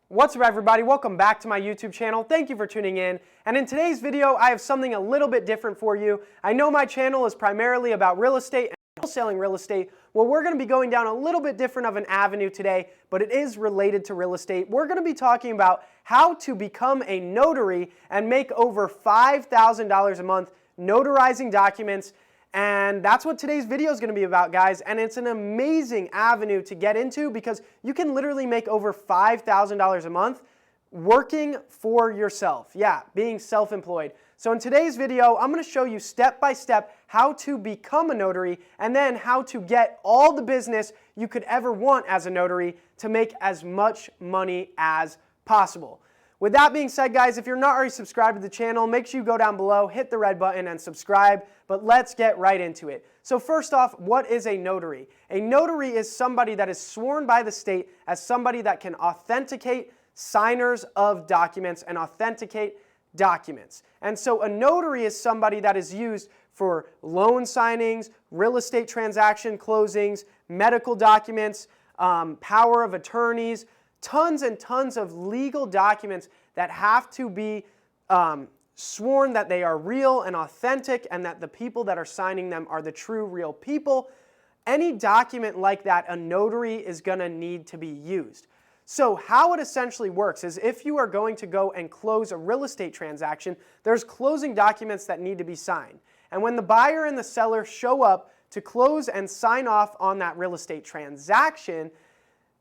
What's up, everybody? Welcome back to my YouTube channel. Thank you for tuning in. And in today's video, I have something a little bit different for you. I know my channel is primarily about real estate and wholesaling real estate. Well, we're going to be going down a little bit different of an avenue today, but it is related to real estate. We're going to be talking about how to become a notary and make over $5,000 a month notarizing documents. And that's what today's video is going to be about, guys. And it's an amazing avenue to get into because you can literally make over $5,000 a month working for yourself. Yeah, being self-employed. So in today's video, I'm going to show you step by step how to become a notary and then how to get all the business you could ever want as a notary to make as much money as possible. With that being said, guys, if you're not already subscribed to the channel, make sure you go down below, hit the red button, and subscribe. But let's get right into it. So first off, what is a notary? A notary is somebody that is sworn by the state as somebody that can authenticate signers of documents and authenticate documents. And so a notary is somebody that is used for loan signings, real estate transaction closings, medical documents, power of attorneys, tons and tons of legal documents that have to be sworn that they are real and authentic and that the people that are signing them are the true real people. Any document like that, a notary is going to need to be used. So how it essentially works is if you are going to go and close a real estate transaction, there's closing documents that need to be signed. And when the buyer and the seller show up to close and sign off on that real estate transaction,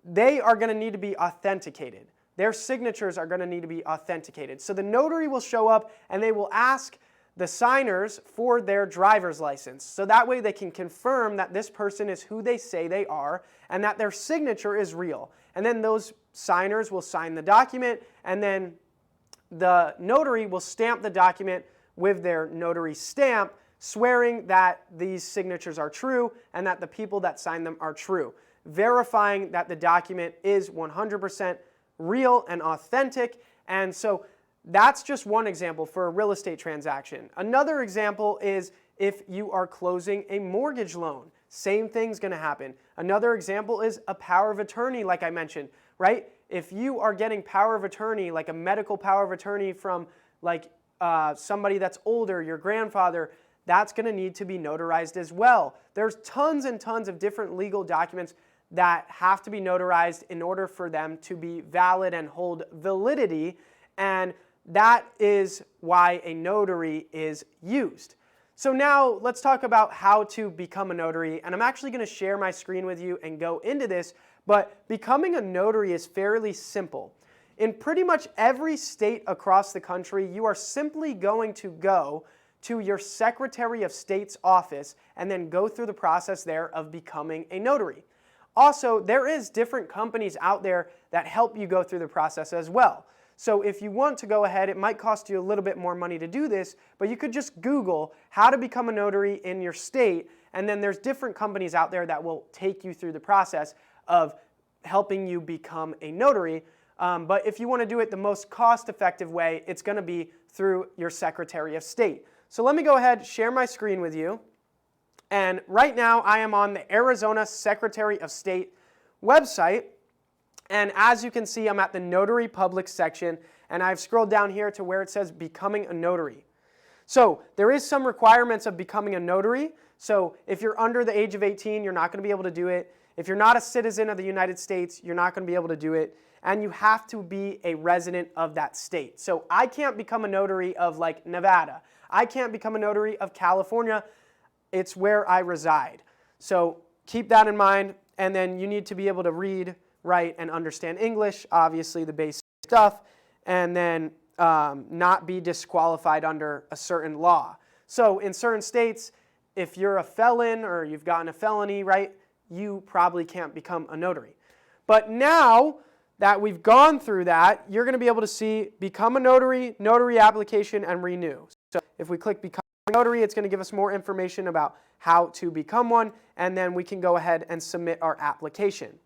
they are going to need to be authenticated. Their signatures are going to need to be authenticated. So the notary will show up and they will ask the signers for their driver's license. So that way they can confirm that this person is who they say they are and that their signature is real. And then those signers will sign the document and then the notary will stamp the document with their notary stamp, swearing that these signatures are true and that the people that sign them are true, verifying that the document is 100% real and authentic. And so that's just one example for a real estate transaction. Another example is if you are closing a mortgage loan. Same thing's going to happen. Another example is a power of attorney, like I mentioned, right? If you are getting power of attorney, like a medical power of attorney from like somebody that's older, your grandfather, that's going to need to be notarized as well. There's tons and tons of different legal documents that have to be notarized in order for them to be valid and hold validity, and that is why a notary is used. So now let's talk about how to become a notary, and I'm actually going to share my screen with you and go into this, but becoming a notary is fairly simple. In pretty much every state across the country, you are simply going to go to your Secretary of State's office and then go through the process there of becoming a notary. Also, there is different companies out there that help you go through the process as well. So if you want to go ahead, it might cost you a little bit more money to do this, but you could just Google how to become a notary in your state, and then there's different companies out there that will take you through the process of helping you become a notary. But if you want to do it the most cost-effective way, it's going to be through your Secretary of State. So let me go ahead, share my screen with you. And right now I am on the Arizona Secretary of State website. And as you can see, I'm at the Notary Public section, and I've scrolled down here to where it says Becoming a Notary. So there is some requirements of becoming a notary. So if you're under the age of 18, you're not going to be able to do it. If you're not a citizen of the United States, you're not going to be able to do it. And you have to be a resident of that state. So I can't become a notary of like Nevada. I can't become a notary of California. It's where I reside. So keep that in mind. And then you need to be able to read, write, and understand English, obviously the basic stuff, and then not be disqualified under a certain law. So in certain states, if you're a felon or you've gotten a felony, right, you probably can't become a notary. But now that we've gone through that, you're going to be able to see Become a Notary, Notary Application, and Renew. So if we click Become a Notary, it's going to give us more information about how to become one, and then we can go ahead and submit our application.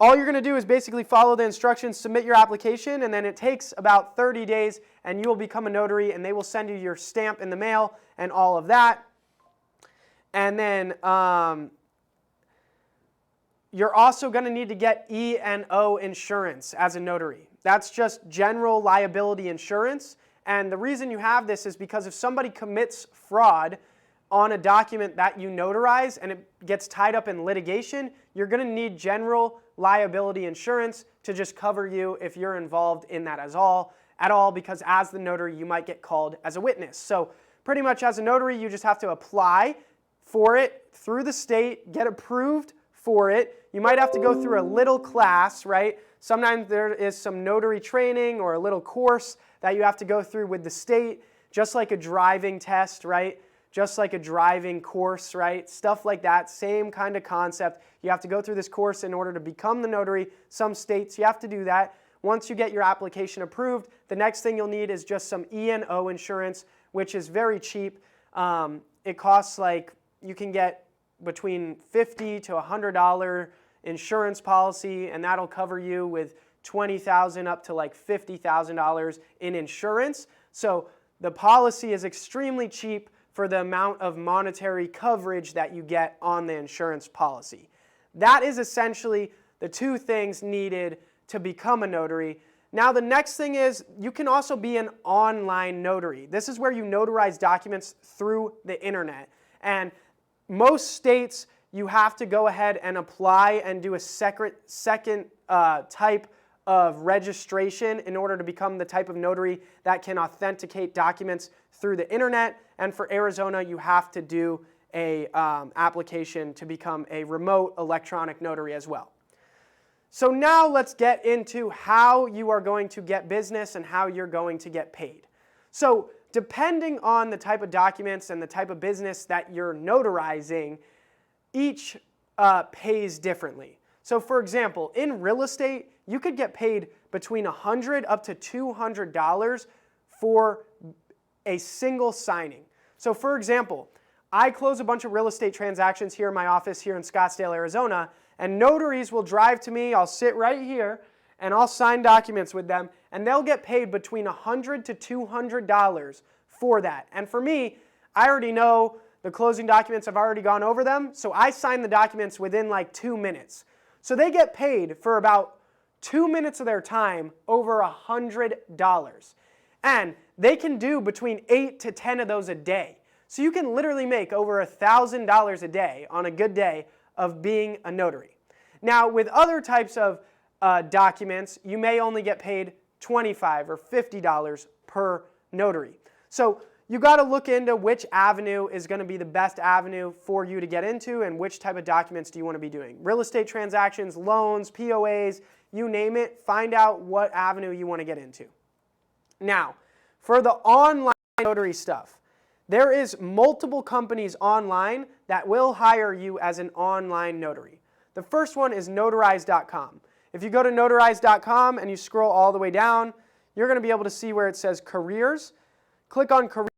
All you're going to do is basically follow the instructions, submit your application, and then it takes about 30 days, and you will become a notary, and they will send you your stamp in the mail and all of that. And then You're also going to need to get E&O insurance as a notary. That's just general liability insurance. And the reason you have this is because if somebody commits fraud on a document that you notarize and it gets tied up in litigation, you're going to need general liability insurance to just cover you if you're involved in that at all, because as the notary, you might get called as a witness. So pretty much as a notary, you just have to apply for it through the state, get approved for it. You might have to go through a little class, right? Sometimes there is some notary training or a little course that you have to go through with the state, just like a driving test, right? Just like a driving course, right? Stuff like that, same kind of concept. You have to go through this course in order to become the notary. Some states, you have to do that. Once you get your application approved, the next thing you'll need is just some E&O insurance, which is very cheap. It costs like, you can get between $50 to $100 insurance policy, and that'll cover you with $20,000 up to like $50,000 in insurance. So the policy is extremely cheap for the amount of monetary coverage that you get on the insurance policy. That is essentially the two things needed to become a notary. Now the next thing is you can also be an online notary. This is where you notarize documents through the internet. And most states, you have to go ahead and apply and do a second type of registration in order to become the type of notary that can authenticate documents through the internet. And for Arizona, you have to do a application to become a remote electronic notary as well. So now let's get into how you are going to get business and how you're going to get paid. So depending on the type of documents and the type of business that you're notarizing, each pays differently. So for example, in real estate, you could get paid between $100 up to $200 for a single signing. So for example, I close a bunch of real estate transactions here in my office here in Scottsdale, Arizona, and notaries will drive to me. I'll sit right here and I'll sign documents with them, and they'll get paid between $100 to $200 for that. And for me, I already know the closing documents, I've already gone over them, so I sign the documents within like 2 minutes. So they get paid for about 2 minutes of their time over $100. And they can do between 8 to 10 of those a day. So you can literally make over $1,000 a day on a good day of being a notary. Now with other types of documents, you may only get paid $25 or $50 per notary. So you got to look into which avenue is going to be the best avenue for you to get into and which type of documents do you want to be doing. Real estate transactions, loans, POAs, you name it, find out what avenue you want to get into. Now, for the online notary stuff, there is multiple companies online that will hire you as an online notary. The first one is notarize.com. If you go to notarize.com and you scroll all the way down, you're going to be able to see where it says careers. Click on careers.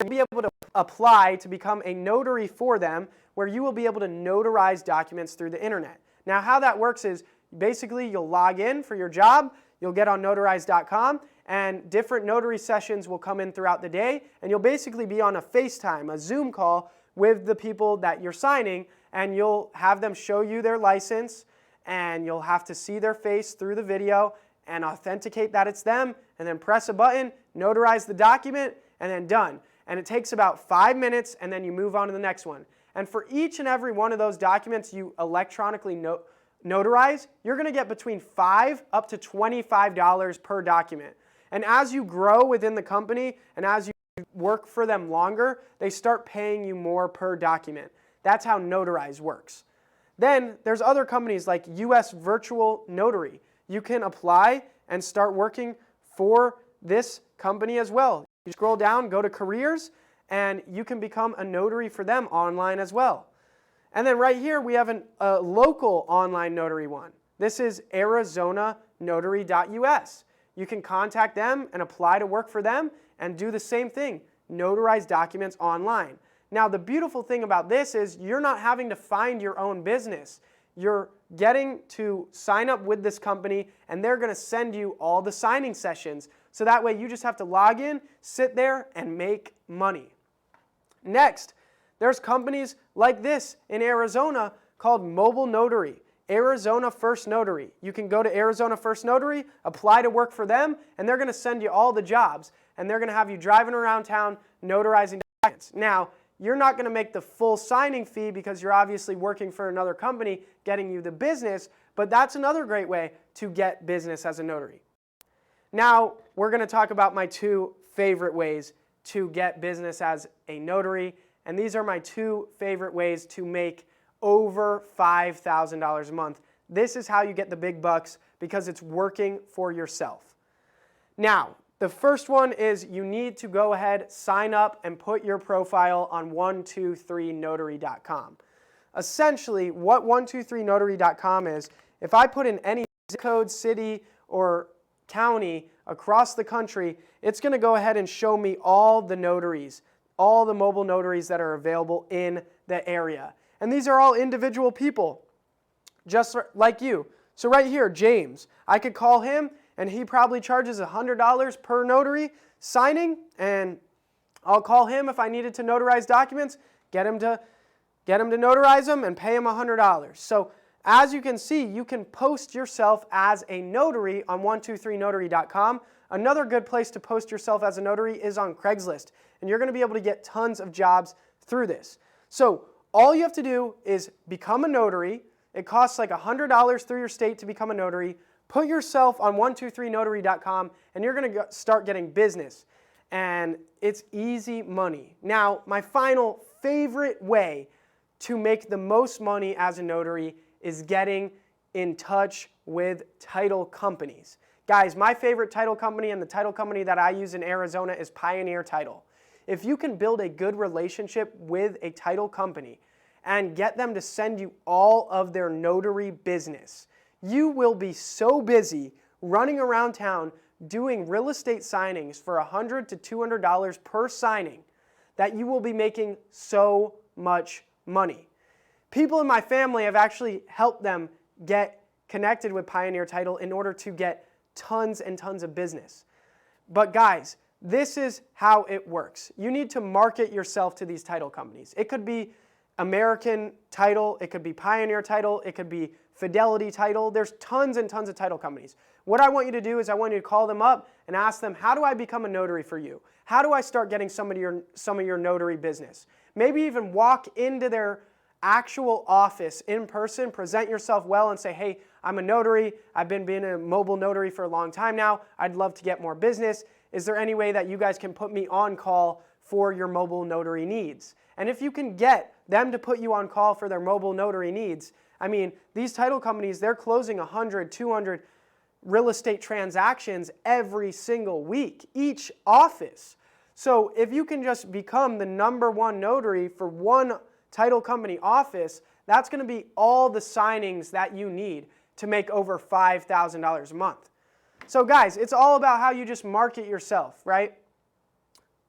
You'll be able to apply to become a notary for them, where you will be able to notarize documents through the internet. Now how that works is basically you'll log in for your job, you'll get on notarize.com, and different notary sessions will come in throughout the day, and you'll basically be on a FaceTime, a Zoom call with the people that you're signing, and you'll have them show you their license, and you'll have to see their face through the video and authenticate that it's them, and then press a button, notarize the document, and then done. And it takes about 5 minutes, and then you move on to the next one. And for each and every one of those documents you electronically notarize, you're going to get between $5 up to $25 per document. And as you grow within the company and as you work for them longer, they start paying you more per document. That's how Notarize works. Then there's other companies like US Virtual Notary. You can apply and start working for this company as well. You scroll down, go to careers, and you can become a notary for them online as well. And then right here we have a local online notary one. This is ArizonaNotary.us. You can contact them and apply to work for them and do the same thing, notarize documents online. Now the beautiful thing about this is you're not having to find your own business. You're getting to sign up with this company and they're going to send you all the signing sessions. So that way you just have to log in, sit there, and make money. Next, there's companies like this in Arizona called Mobile Notary. Arizona First Notary. You can go to Arizona First Notary, apply to work for them, and they're going to send you all the jobs. And they're going to have you driving around town notarizing documents. Now, you're not going to make the full signing fee because you're obviously working for another company getting you the business, but that's another great way to get business as a notary. Now, we're going to talk about my 2 favorite ways to get business as a notary, and these are my 2 favorite ways to make over $5,000 a month. This is how you get the big bucks because it's working for yourself. Now, the first one is you need to go ahead, sign up, and put your profile on 123notary.com. Essentially, what 123notary.com is, if I put in any zip code, city, or county across the country, it's going to go ahead and show me all the notaries, all the mobile notaries that are available in the area. And these are all individual people, just like you. So right here, James, I could call him, and he probably charges $100 per notary signing, and I'll call him if I needed to notarize documents, get him to notarize them, and pay him $100. So as you can see, you can post yourself as a notary on 123notary.com. Another good place to post yourself as a notary is on Craigslist, and you're going to be able to get tons of jobs through this. So all you have to do is become a notary. It costs like $100 through your state to become a notary. Put yourself on 123notary.com, and you're going to start getting business. And it's easy money. Now, my final favorite way to make the most money as a notary is getting in touch with title companies. Guys, my favorite title company and the title company that I use in Arizona is Pioneer Title. If you can build a good relationship with a title company and get them to send you all of their notary business, you will be so busy running around town doing real estate signings for $100 to $200 per signing that you will be making so much money. People in my family have actually helped them get connected with Pioneer Title in order to get tons and tons of business. But guys, this is how it works. You need to market yourself to these title companies. It could be American Title, it could be Pioneer Title, it could be Fidelity Title. There's tons and tons of title companies. What I want you to do is I want you to call them up and ask them, how do I become a notary for you? How do I start getting some of your notary business? Maybe even walk into their actual office in person, present yourself well and say, hey, I'm a notary. I've been being a mobile notary for a long time now. I'd love to get more business. Is there any way that you guys can put me on call for your mobile notary needs? And if you can get them to put you on call for their mobile notary needs, I mean, these title companies, they're closing 100, 200 real estate transactions every single week, each office. So if you can just become the #1 notary for one title company office, that's going to be all the signings that you need to make over $5,000 a month. So guys, it's all about how you just market yourself, right?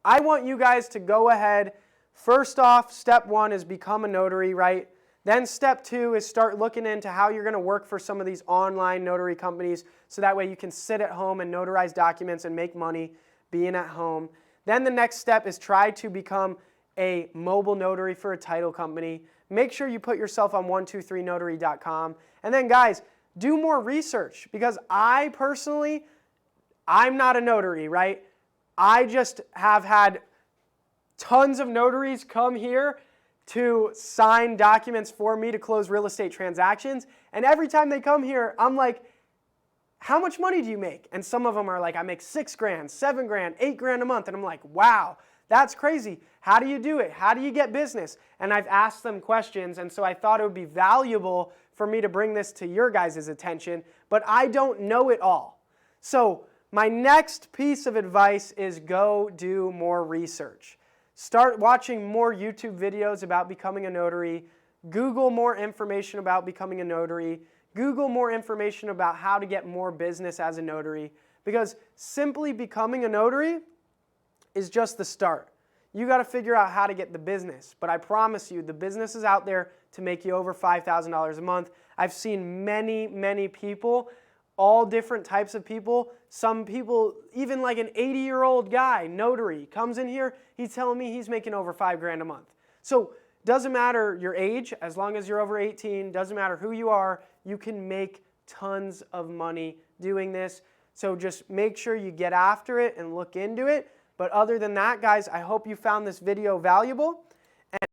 I want you guys to go ahead. First off, step 1 is become a notary, right? Then step 2 is start looking into how you're going to work for some of these online notary companies so that way you can sit at home and notarize documents and make money being at home. Then the next step is try to become a mobile notary for a title company. Make sure you put yourself on 123notary.com. And then guys, do more research because I personally, I'm not a notary, right? I just have had tons of notaries come here to sign documents for me to close real estate transactions. And every time they come here, I'm like, how much money do you make? And some of them are like, I make $6 grand, $7 grand, $8 grand a month. And I'm like, wow, that's crazy. How do you do it? How do you get business? And I've asked them questions. And so I thought it would be valuable for me to bring this to your guys' attention, but I don't know it all. So my next piece of advice is go do more research. Start watching more YouTube videos about becoming a notary. Google more information about becoming a notary. Google more information about how to get more business as a notary. Because simply becoming a notary is just the start. You got to figure out how to get the business. But I promise you, the business is out there to make you over $5,000 a month. I've seen many, many people, all different types of people. Some people, even like an 80-year-old guy, notary, comes in here, he's telling me he's making over $5 grand a month. So Doesn't matter your age, as long as you're over 18, doesn't matter who you are, you can make tons of money doing this. So just make sure you get after it and look into it. But other than that, guys, I hope you found this video valuable. And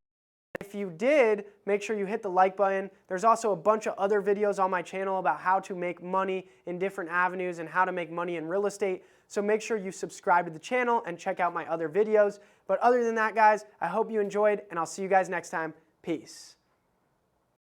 if you did, make sure you hit the like button. There's also a bunch of other videos on my channel about how to make money in different avenues and how to make money in real estate. So make sure you subscribe to the channel and check out my other videos. But other than that, guys, I hope you enjoyed, and I'll see you guys next time. Peace.